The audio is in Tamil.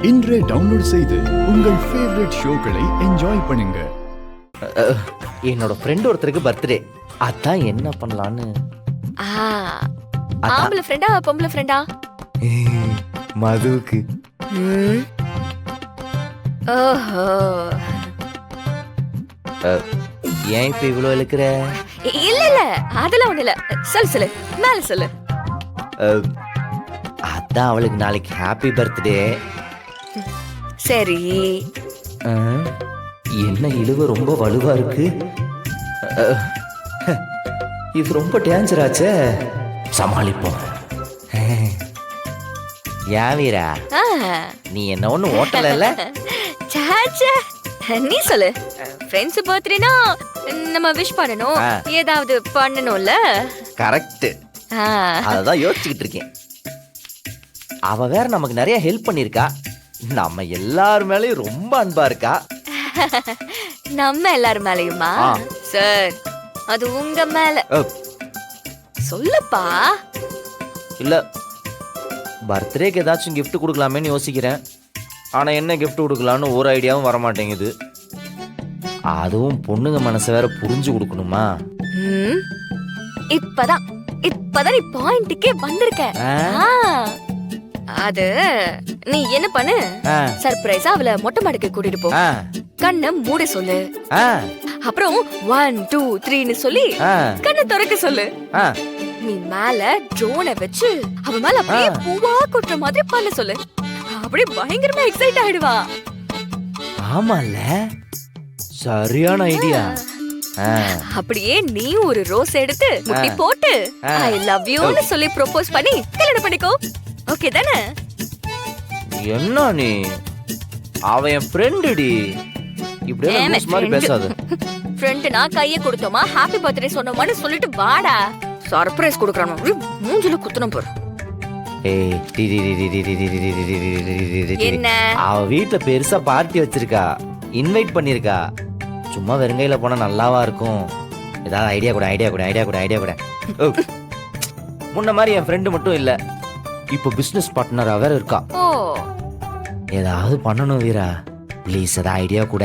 இன்றே டவுன்லோட் செய்து உங்கள் ஃபேவரட் ஷோக்களை என்ஜாய் பண்ணுங்க. என்னோட ஃப்ரெண்ட் ஒருத்தருக்கு பர்த்டே, அதான் என்ன பண்ணலான்னு. ஆம்பளை ஃப்ரெண்டா பொம்பளை ஃப்ரெண்டா? மதுவுக்கு. ஓஹோ, ஏன் இப்ப இவ்வளவு இழுக்கிற? இல்ல இல்ல அதெல்லாம் ஒண்ணு இல்ல. சொல்லு மேல சொல்லு. அதான் அவளுக்கு நாளைக்கு ஹாப்பி பர்த்டே. சரி, என்ன இழுவ ரொம்ப வலுவா இருக்கு. இது ரொம்ப டேஞ்சர் ஆச்சே, சமாளிப்போம். ஏன் வீரா, நீ என்ன ஒண்ணு ஓட்டல? சாச்சா, நீ சொல்லு. ஃப்ரெண்ட்ஸ் பர்த்டேனா நம்ம விஷ் பண்ணணும், ஏதாவது பண்ணணும்ல. கரெக்ட், அததான் யோசிச்சுக்கிட்டு இருக்கேன். அவ வேற நமக்கு நிறைய ஹெல்ப் பண்ணிருக்கா, நம்ம எல்லார் மேலயும் ரொம்ப அன்பா இருக்கா. நம்ம எல்லாரும் மேலயுமா? சார், அது உங்க மேல. சொல்லுப்பா. இல்ல, பர்த்டேக்கு ஏதாச்சும் gift கொடுக்கலாமேன்னு யோசிக்கிறேன். ஆனா என்ன gift கொடுக்கலான்னு ஒரு ஐடியாவும் வர மாட்டேங்குது. அதுவும் பொண்ணுங்க மனசை வேற புரிஞ்சு கொடுக்கணுமா? இப்பதான் நீ பாயிண்ட்க்கே வந்திருக்க. அது நீ என்ன பண்ணு, சர்ப்ரைஸா அவளை மொட்டை மாடிக்கு கூட்டிட்டு போ. கண்ணை மூட சொல்லு. அப்புறம் 1 2 3ன்னு சொல்லி கண்ணை திறக்க சொல்லு. நீ மேல ட்ரோனை வச்சு அவ மேல அப்படியே பூவா கொட்டுற மாதிரி பண்ண சொல்லு. அப்படியே பயங்கரமா எக்ஸைட் ஆயிடுவா. ஆமால, சரியான ஐடியா. அப்படியே நீ ஒரு ரோஸ் எடுத்து முட்டி போட்டு ஐ லவ் யூன்னு சொல்லி ப்ரோபோஸ் பண்ணி கல்யாணம் பண்ணிக்கோ. ஓகே தானே? என்ன நீ, அவ என் ஃப்ரெண்டுடி, இப்படியே லூஸ் மாதிரி பேசாத. ஃப்ரெண்ட்னா கையை கொடுத்தோமா ஹாப்பி பர்த்டே சொன்னோமான்னு சொல்லிட்டு வாடா. சர்ப்ரைஸ் கொடுக்கறானோ மூஞ்சில குத்துன பாரு. என்ன, அவ வீட்ல பெருசா பார்ட்டி வச்சிருக்கா, இன்வைட் பண்ணிருக்கா. சும்மா வெறுங்கையில போனா நல்லாவா இருக்கும்? ஏதாவது ஐடியா கூட. முன்ன மாதிரி என் ஃப்ரெண்டு மட்டும் இல்ல, இப்போ பிசினஸ் பார்ட்னரா வேற இருக்கா. ஏதாவது பண்ணணும் வீரா, ப்ளீஸ் ஏதாவது ஐடியா கூட.